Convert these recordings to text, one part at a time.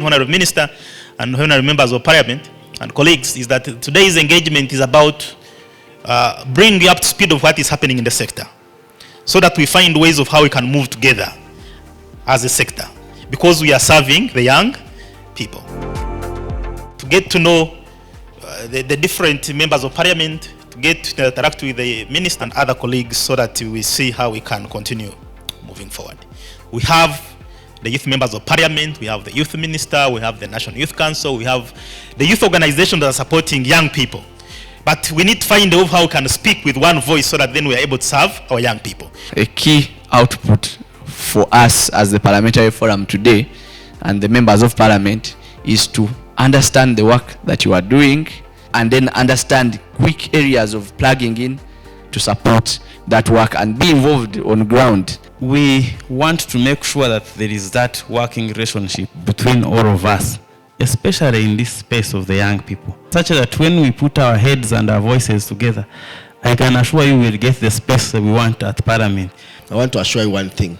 Honorable Minister and Honorable Members of Parliament and colleagues, is that today's engagement is about bringing you up to speed of what is happening in the sector, so that we find ways of how we can move together as a sector, because we are serving the young people. To get to know the different members of Parliament, to get to interact with the Minister and other colleagues, so that we see how we can continue moving forward. We have the youth members of Parliament, we have the Youth Minister, we have the National Youth Council, we have the youth organizations that are supporting young people. But we need to find a way of how we can speak with one voice, so that then we are able to serve our young people. A key output for us as the Parliamentary Forum today and the members of Parliament is to understand the work that you are doing, and then understand quick areas of plugging in to support that work and be involved on ground. We want to make sure that there is that working relationship between all of us, especially in this space of the young people, such that when we put our heads and our voices together, I can assure you we'll get the space that we want at Parliament. I want to assure you one thing.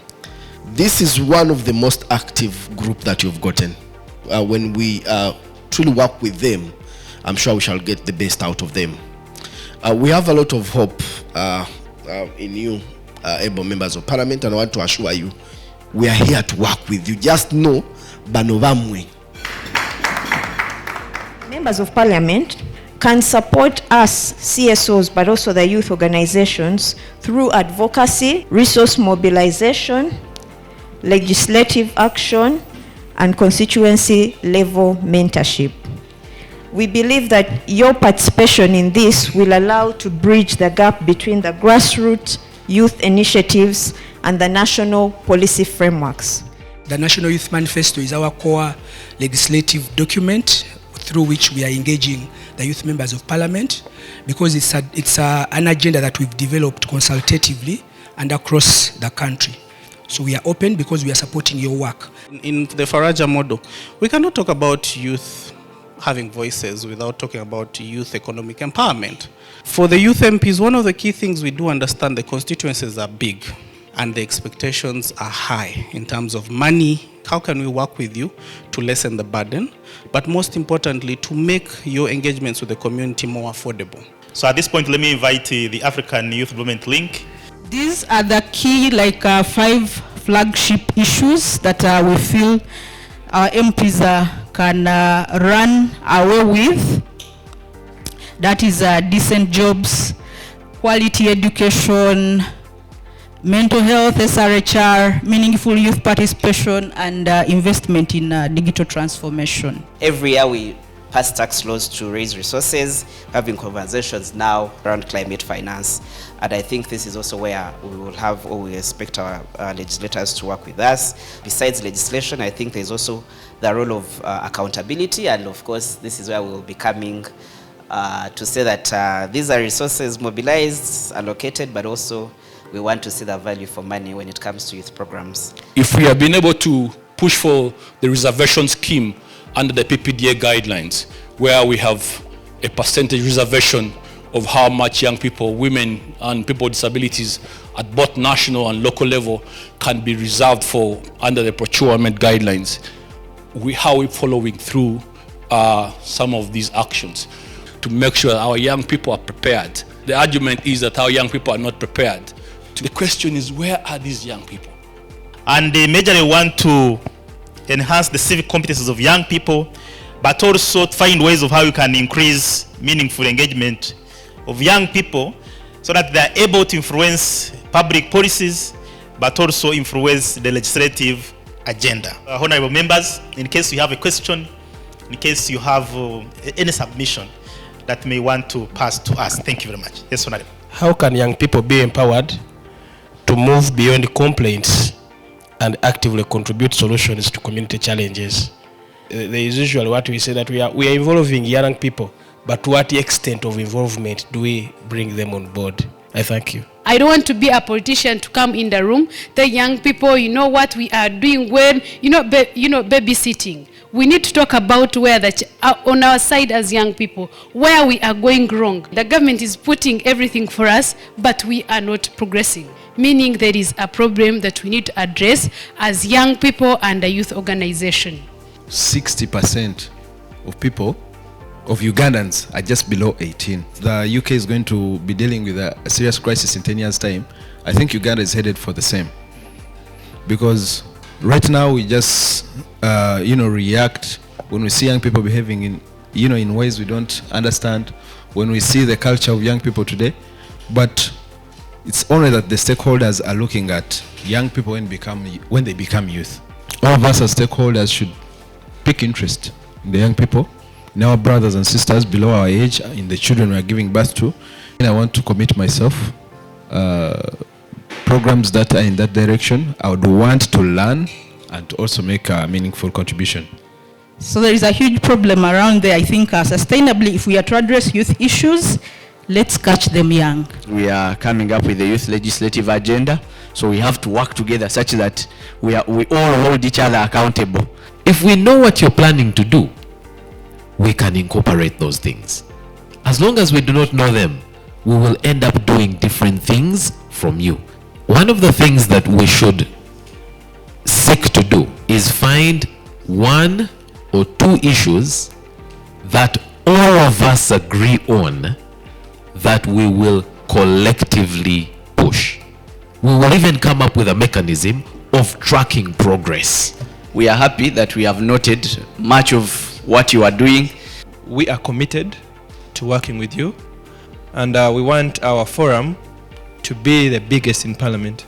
This is one of the most active group that you've gotten. When we truly work with them, I'm sure we shall get the best out of them. We have a lot of hope in you, able members of Parliament, and I want to assure you, we are here to work with you. Just know, banovamwe. Members of Parliament can support us CSOs, but also the youth organizations, through advocacy, resource mobilization, legislative action, and constituency level mentorship. We believe that your participation in this will allow to bridge the gap between the grassroots youth initiatives and the national policy frameworks. The National Youth Manifesto is our core legislative document through which we are engaging the youth members of Parliament, because it's an agenda that we've developed consultatively and across the country. So we are open because we are supporting your work. In the Faraja model, we cannot talk about youth having voices without talking about youth economic empowerment. For the youth MPs, one of the key things we do understand, the constituencies are big and the expectations are high in terms of money. How can we work with you to lessen the burden, but most importantly, to make your engagements with the community more affordable? So at this point, let me invite the African Youth Development Link. These are the key 5 flagship issues that we feel our MPs can run away with. That is decent jobs, quality education, mental health, SRHR, meaningful youth participation, and investment in digital transformation. Every year we pass tax laws to raise resources, having conversations now around climate finance. And I think this is also where we will have, or we expect our legislators to work with us. Besides legislation, I think there's also the role of accountability. And of course, this is where we will be coming to say that these are resources mobilized, allocated, but also we want to see the value for money when it comes to youth programs. If we have been able to push for the reservation scheme under the PPDA guidelines, where we have a percentage reservation of how much young people, women, and people with disabilities at both national and local level can be reserved for under the procurement guidelines, how we're following through some of these actions to make sure that our young people are prepared. The argument is that our young people are not prepared. The question is, where are these young people? And they majorly want to enhance the civic competences of young people, but also find ways of how you can increase meaningful engagement of young people, so that they are able to influence public policies, but also influence the legislative agenda. Honorable members, in case you have a question, in case you have any submission that may want to pass to us. Thank you very much. Yes, Honorable. How can young people be empowered to move beyond complaints and actively contribute solutions to community challenges? There is usually what we say, that we are involving young people, but to what extent of involvement do we bring them on board? I thank you. I don't want to be a politician to come in the room, tell young people, you know what we are doing well, babysitting. We need to talk about where on our side as young people, where we are going wrong. The government is putting everything for us, but we are not progressing. Meaning there is a problem that we need to address as young people and a youth organization. 60% of people, of Ugandans, are just below 18. The UK is going to be dealing with a serious crisis in 10 years' time. I think Uganda is headed for the same. Because right now we just, react when we see young people behaving in ways we don't understand, when we see the culture of young people today. But it's only that the stakeholders are looking at young people when they become youth. All of us as stakeholders should pick interest in the young people, in our brothers and sisters below our age, in the children we are giving birth to. And I want to commit myself. Programs that are in that direction, I would want to learn and to also make a meaningful contribution. So there is a huge problem around there. I think sustainably, if we are to address youth issues, let's catch them young. We are coming up with the youth legislative agenda, so we have to work together such that we all hold each other accountable. If we know what you're planning to do, we can incorporate those things. As long as we do not know them, we will end up doing different things from you. One of the things that we should seek to do is find 1 or 2 issues that all of us agree on that we will collectively push. We will even come up with a mechanism of tracking progress. We are happy that we have noted much of what you are doing. We are committed to working with you, and we want our forum to be the biggest in Parliament.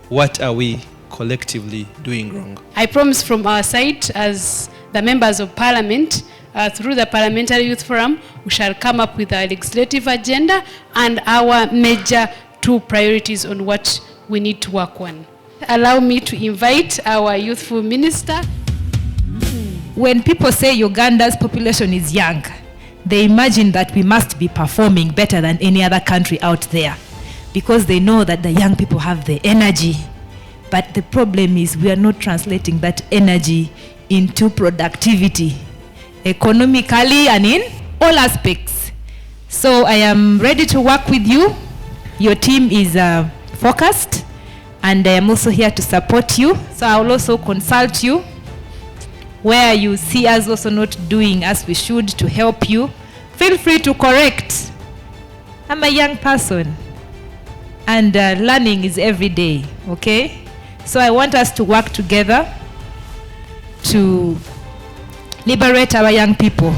What are we collectively doing wrong? I promise from our side, as the members of Parliament, through the Parliamentary Youth Forum, we shall come up with our legislative agenda and our major 2 priorities on what we need to work on. Allow me to invite our youthful minister. When people say Uganda's population is young, they imagine that we must be performing better than any other country out there, because they know that the young people have the energy. But the problem is we are not translating that energy into productivity, economically and in all aspects. So I am ready to work with you. Your team is focused, and I am also here to support you. So I will also consult you where you see us also not doing as we should to help you. Feel free to correct. I'm a young person, and learning is every day, okay? So I want us to work together to liberate our young people.